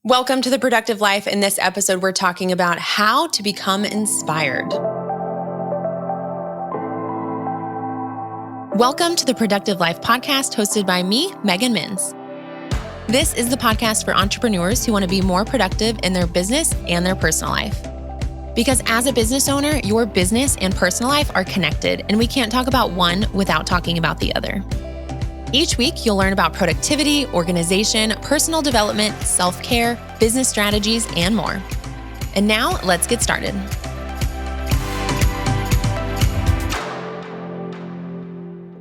Welcome to The Productive Life. In this episode, we're talking about how to become inspired. Welcome to the Productive Life podcast hosted by me, Megan Minns. This is the podcast for entrepreneurs who want to be more productive in their business and their personal life. Because as a business owner, your business and personal life are connected, and we can't talk about one without talking about the other. Each week, you'll learn about productivity, organization, personal development, self-care, business strategies, and more. And now, let's get started.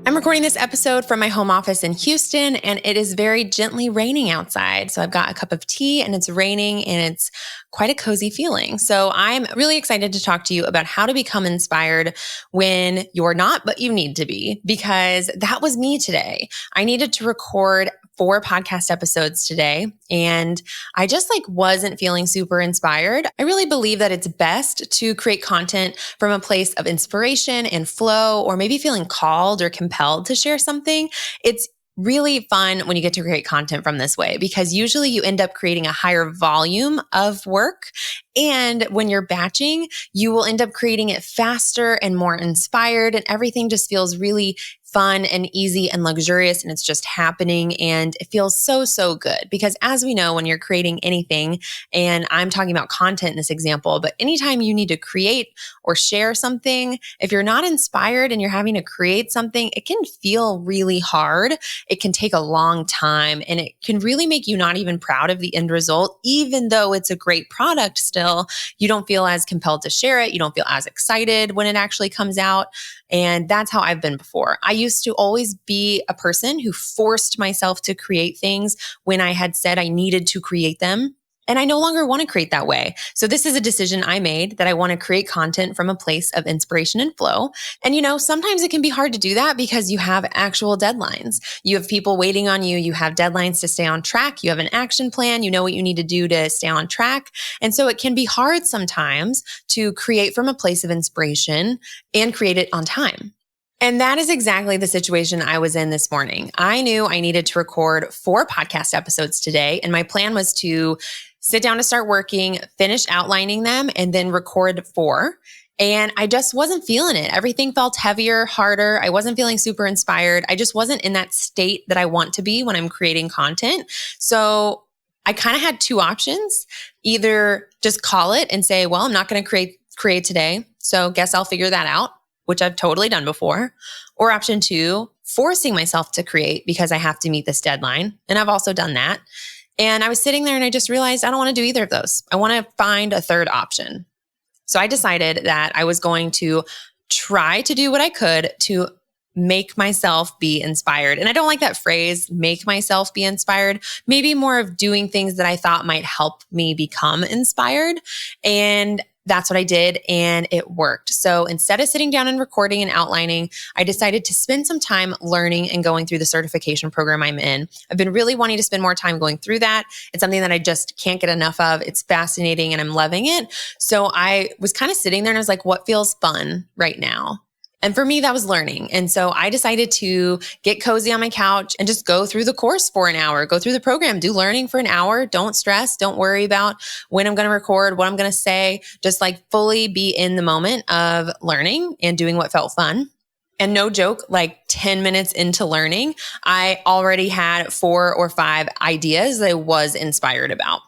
I'm recording this episode from my home office in Houston, and it is very gently raining outside. So I've got a cup of tea and it's raining and it's quite a cozy feeling. So I'm really excited to talk to you about how to become inspired when you're not, but you need to be, because that was me today. I needed to record 4 podcast episodes today, and I just wasn't feeling super inspired. I really believe that it's best to create content from a place of inspiration and flow, or maybe feeling called or compelled to share something. It's really fun when you get to create content from this way, because usually you end up creating a higher volume of work. And when you're batching, you will end up creating it faster and more inspired, and everything just feels really fun and easy and luxurious, and it's just happening, and it feels so good. Because as we know, when you're creating anything, and I'm talking about content in this example, but anytime you need to create or share something, if you're not inspired and you're having to create something, it can feel really hard. It can take a long time, and it can really make you not even proud of the end result. Even though it's a great product still, you don't feel as compelled to share it. You don't feel as excited when it actually comes out. And that's how I've been before. I used to always be a person who forced myself to create things when I had said I needed to create them. And I no longer want to create that way. So this is a decision I made, that I want to create content from a place of inspiration and flow. And sometimes it can be hard to do that because you have actual deadlines. You have people waiting on you. You have deadlines to stay on track. You have an action plan. You know what you need to do to stay on track. And so it can be hard sometimes to create from a place of inspiration and create it on time. And that is exactly the situation I was in this morning. I knew I needed to record 4 podcast episodes today, and my plan was to sit down to start working, finish outlining them, and then record 4. And I just wasn't feeling it. Everything felt heavier, harder. I wasn't feeling super inspired. I just wasn't in that state that I want to be when I'm creating content. So I kind of had 2 options. Either just call it and say, well, I'm not going to create today, so guess I'll figure that out, which I've totally done before. Or option 2, forcing myself to create because I have to meet this deadline. And I've also done that. And I was sitting there and I just realized I don't want to do either of those. I want to find a third option. So I decided that I was going to try to do what I could to make myself be inspired. And I don't like that phrase, make myself be inspired. Maybe more of doing things that I thought might help me become inspired. And that's what I did, and it worked. So instead of sitting down and recording and outlining, I decided to spend some time learning and going through the certification program I'm in. I've been really wanting to spend more time going through that. It's something that I just can't get enough of. It's fascinating and I'm loving it. So I was kind of sitting there and I was like, what feels fun right now? And for me, that was learning. And so I decided to get cozy on my couch and just go through the course for an hour, go through the program, do learning for an hour. Don't stress. Don't worry about when I'm going to record, what I'm going to say. Just fully be in the moment of learning and doing what felt fun. And no joke, 10 minutes into learning, I already had 4 or 5 ideas that I was inspired about.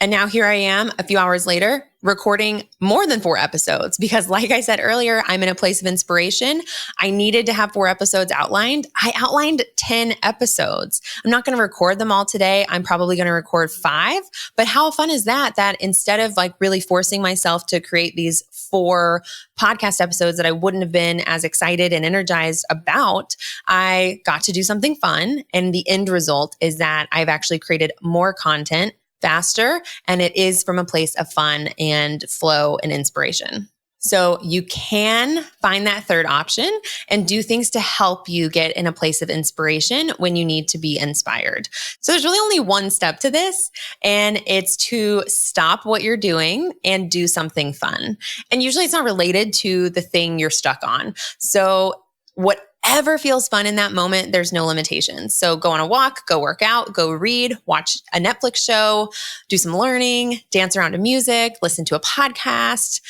And now here I am a few hours later, recording more than 4 episodes, because like I said earlier, I'm in a place of inspiration. I needed to have 4 episodes outlined. I outlined 10 episodes. I'm not going to record them all today. I'm probably going to record 5. But how fun is that? That instead of really forcing myself to create these 4 podcast episodes that I wouldn't have been as excited and energized about, I got to do something fun. And the end result is that I've actually created more content faster, and it is from a place of fun and flow and inspiration. So you can find that third option and do things to help you get in a place of inspiration when you need to be inspired. So there's really only one step to this, and it's to stop what you're doing and do something fun. And usually it's not related to the thing you're stuck on. So what whatever feels fun in that moment, there's no limitations. So go on a walk, go work out, go read, watch a Netflix show, do some learning, dance around to music, listen to a podcast,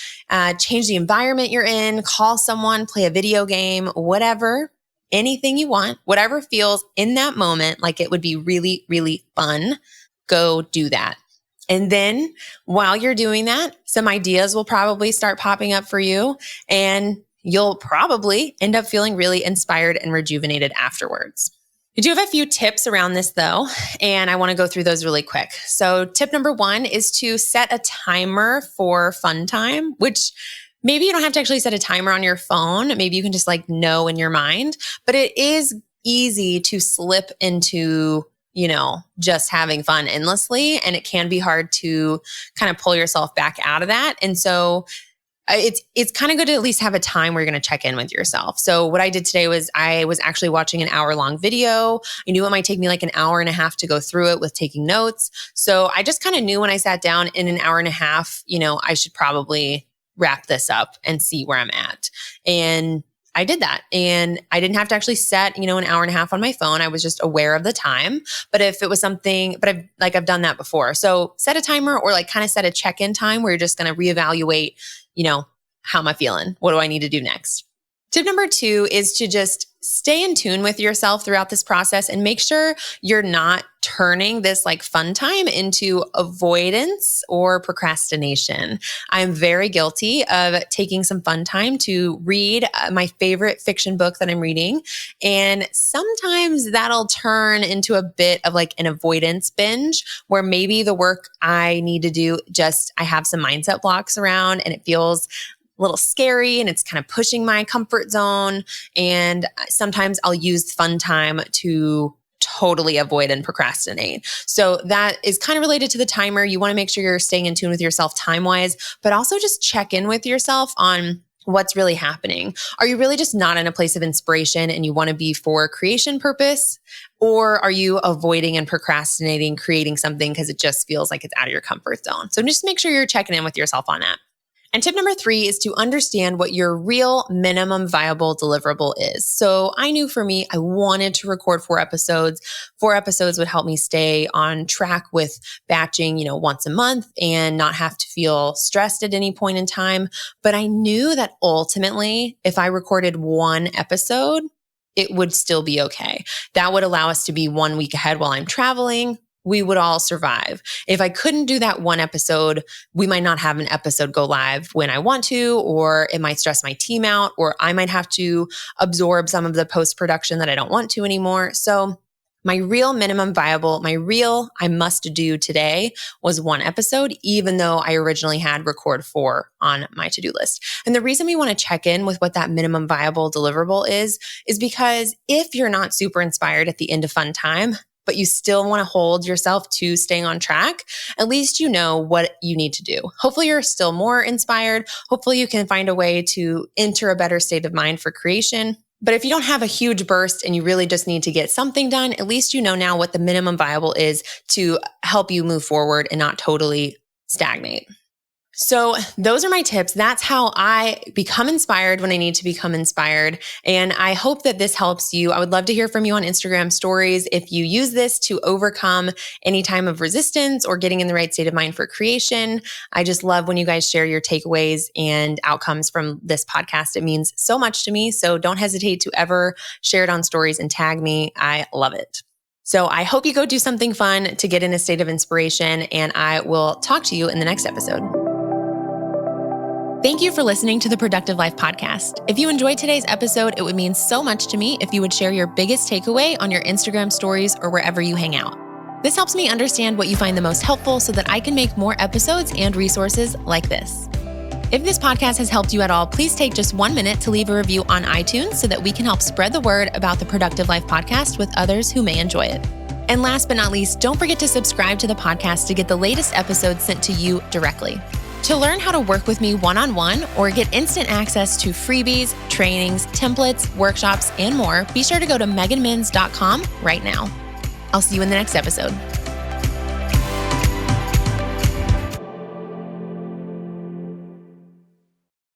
change the environment you're in, call someone, play a video game, whatever, anything you want, whatever feels in that moment like it would be really, really fun, go do that. And then while you're doing that, some ideas will probably start popping up for you, and you'll probably end up feeling really inspired and rejuvenated afterwards. I do have a few tips around this though, and I want to go through those really quick. So tip number 1 is to set a timer for fun time, which maybe you don't have to actually set a timer on your phone. Maybe you can just know in your mind, but it is easy to slip into just having fun endlessly. And it can be hard to kind of pull yourself back out of that. And so it's kind of good to at least have a time where you're going to check in with yourself. So what I did today was I was actually watching an hour-long video. I knew it might take me like an hour and a half to go through it with taking notes. So I just kind of knew when I sat down in an hour and a half, I should probably wrap this up and see where I'm at. And I did that, and I didn't have to actually set, an hour and a half on my phone. I was just aware of the time. But if it was something, I've done that before. So set a timer, or kind of set a check-in time where you're just going to reevaluate, how am I feeling? What do I need to do next? Tip number 2 is to just stay in tune with yourself throughout this process and make sure you're not turning this fun time into avoidance or procrastination. I'm very guilty of taking some fun time to read my favorite fiction book that I'm reading. And sometimes that'll turn into a bit of an avoidance binge where maybe the work I need to do, I have some mindset blocks around and it feels a little scary and it's kind of pushing my comfort zone. And sometimes I'll use fun time to totally avoid and procrastinate. So that is kind of related to the timer. You want to make sure you're staying in tune with yourself time-wise, but also just check in with yourself on what's really happening. Are you really just not in a place of inspiration and you want to be for creation purpose? Or are you avoiding and procrastinating creating something because it just feels like it's out of your comfort zone? So just make sure you're checking in with yourself on that. And tip number 3 is to understand what your real minimum viable deliverable is. So I knew for me, I wanted to record 4 episodes. 4 episodes would help me stay on track with batching, once a month and not have to feel stressed at any point in time. But I knew that ultimately, if I recorded 1 episode, it would still be okay. That would allow us to be 1 week ahead while I'm traveling. We would all survive. If I couldn't do that 1 episode, we might not have an episode go live when I want to, or it might stress my team out, or I might have to absorb some of the post-production that I don't want to anymore. So my real minimum viable, I must do today was 1 episode, even though I originally had record 4 on my to-do list. And the reason we want to check in with what that minimum viable deliverable is because if you're not super inspired at the end of fun time, but you still want to hold yourself to staying on track, at least you know what you need to do. Hopefully you're still more inspired. Hopefully you can find a way to enter a better state of mind for creation. But if you don't have a huge burst and you really just need to get something done, at least you know now what the minimum viable is to help you move forward and not totally stagnate. So those are my tips. That's how I become inspired when I need to become inspired. And I hope that this helps you. I would love to hear from you on Instagram stories. If you use this to overcome any time of resistance or getting in the right state of mind for creation, I just love when you guys share your takeaways and outcomes from this podcast. It means so much to me. So don't hesitate to ever share it on stories and tag me. I love it. So I hope you go do something fun to get in a state of inspiration, and I will talk to you in the next episode. Thank you for listening to the Productive Life Podcast. If you enjoyed today's episode, it would mean so much to me if you would share your biggest takeaway on your Instagram stories or wherever you hang out. This helps me understand what you find the most helpful so that I can make more episodes and resources like this. If this podcast has helped you at all, please take just 1 minute to leave a review on iTunes so that we can help spread the word about the Productive Life Podcast with others who may enjoy it. And last but not least, don't forget to subscribe to the podcast to get the latest episodes sent to you directly. To learn how to work with me one-on-one or get instant access to freebies, trainings, templates, workshops, and more, be sure to go to meganmins.com right now. I'll see you in the next episode.